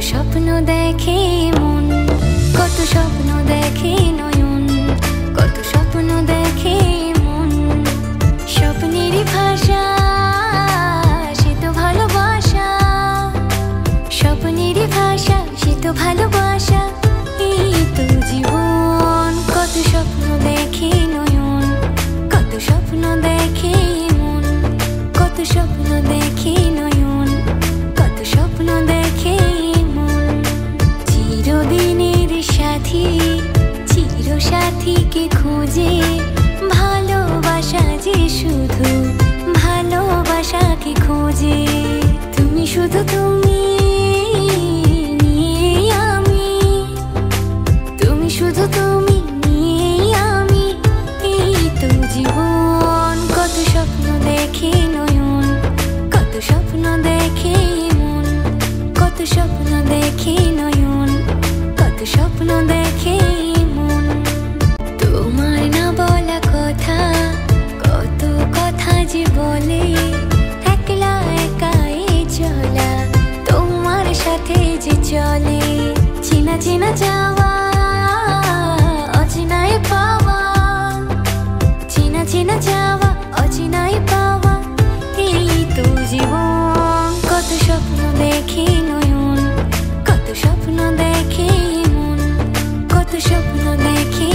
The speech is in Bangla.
স্বপ্ন দেখে মন, কত স্বপ্ন দেখে নয়ন, কত স্বপ্ন দেখে মন। স্বপ্নের ভাষা সে তো ভালোবাসা, স্বপ্নের ভাষা সে তো ভালোবাসা। এই তো জীবন, কত স্বপ্ন দেখে নয়ন, কত স্বপ্ন দেখে মন, কত স্বপ্ন দেখে নয়ন, কত স্বপ্ন দেখে মন। চিরদিনের সাথী, চির সাথীকে খুঁজে ভালোবাসা যে শুধু ভালোবাসাকে খোঁজে। তুমি শুধু তুমি, নিয়ে আমি, তুমি শুধু তুমি, নিয়ে আমি। এই তো জীবন, কত স্বপ্ন দেখে নয়ন, কত স্বপ্ন দেখে মন, কত স্বপ্ন দেখে নয়ন, কত স্বপ্ন দেখে মন। তোমার না বলা কথা, কত কথা যে বলে, একলা একাই চলা তোমার সাথে যে চলে। চেনা চেনা যাওয়া, অচেনায় পাওয়া, চেনা চেনা যাওয়া, অচেনায় পাওয়া। এই তো জীবন, কত স্বপ্ন দেখে নয়ন, কত স্বপ্ন দেখে মন, কত স্বপ্ন দেখে